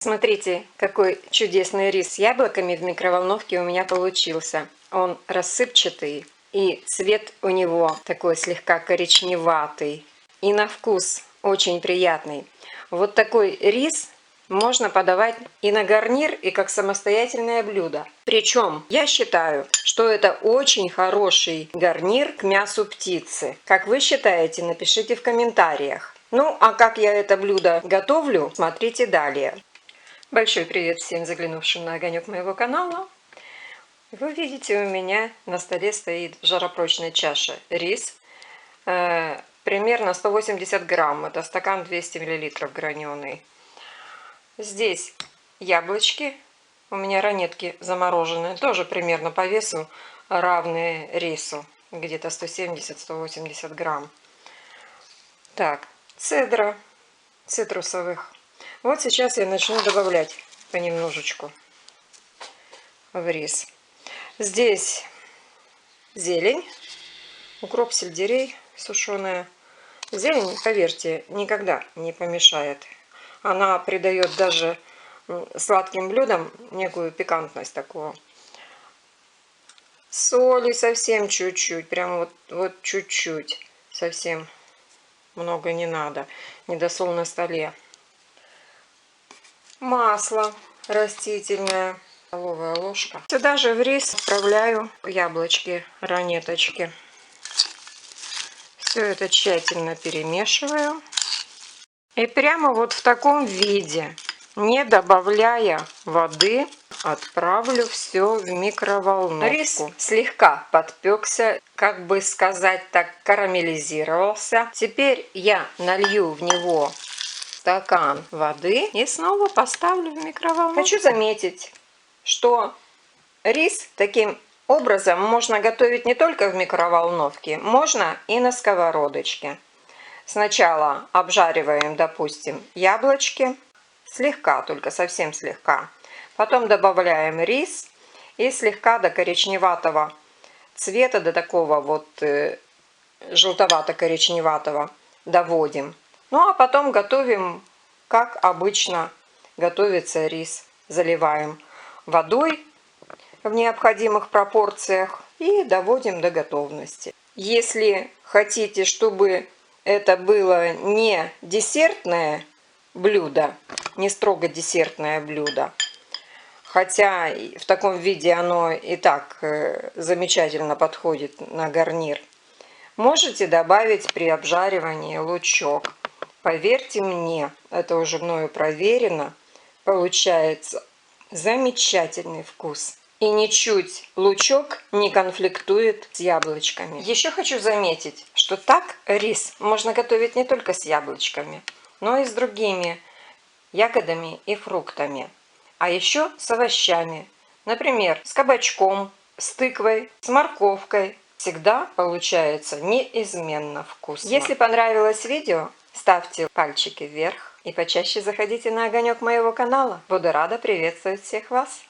Смотрите, какой чудесный рис с яблоками в микроволновке у меня получился. Он рассыпчатый, и цвет у него такой слегка коричневатый. И на вкус очень приятный. Вот такой рис можно подавать и на гарнир, и как самостоятельное блюдо. Причем я считаю, что это очень хороший гарнир к мясу птицы. Как вы считаете, напишите в комментариях. Ну, а как я это блюдо готовлю, смотрите далее. Большой привет всем заглянувшим на огонек моего канала. Вы видите, у меня на столе стоит в жаропрочной чаше рис. Примерно 180 грамм. Это стакан 200 миллилитров граненый. Здесь яблочки. У меня ранетки замороженные. Тоже примерно по весу равные рису. Где-то 170-180 грамм. Так, цедра цитрусовых. Вот сейчас я начну добавлять понемножечку в рис. Здесь зелень, укроп, сельдерей сушеная. Зелень, поверьте, никогда не помешает. Она придает даже сладким блюдам некую пикантность такую. Соли совсем чуть-чуть, прям вот чуть-чуть. Совсем много не надо. Недосол на столе. Масло растительное, столовая ложка. Сюда же в рис отправляю яблочки, ранеточки. Все это тщательно перемешиваю. И прямо вот в таком виде, не добавляя воды, отправлю все в микроволновку. Рис слегка подпекся, как бы сказать так, карамелизировался. Теперь я налью в него стакан воды и снова поставлю в микроволновку. Хочу заметить, что рис таким образом можно готовить не только в микроволновке, можно и на сковородочке. Сначала обжариваем, допустим, яблочки, слегка, только совсем слегка. Потом добавляем рис и слегка до коричневатого цвета, до такого вот желтовато-коричневатого доводим. Ну а потом готовим, как обычно готовится рис. Заливаем водой в необходимых пропорциях и доводим до готовности. Если хотите, чтобы это было не десертное блюдо, не строго десертное блюдо, хотя в таком виде оно и так замечательно подходит на гарнир, можете добавить при обжаривании лучок. Поверьте мне, это уже мною проверено, получается замечательный вкус. И ничуть лучок не конфликтует с яблочками. Еще хочу заметить, что так рис можно готовить не только с яблочками, но и с другими ягодами и фруктами. А еще с овощами. Например, с кабачком, с тыквой, с морковкой. Всегда получается неизменно вкусно. Если понравилось видео, ставьте пальчики вверх и почаще заходите на огонек моего канала. Буду рада приветствовать всех вас.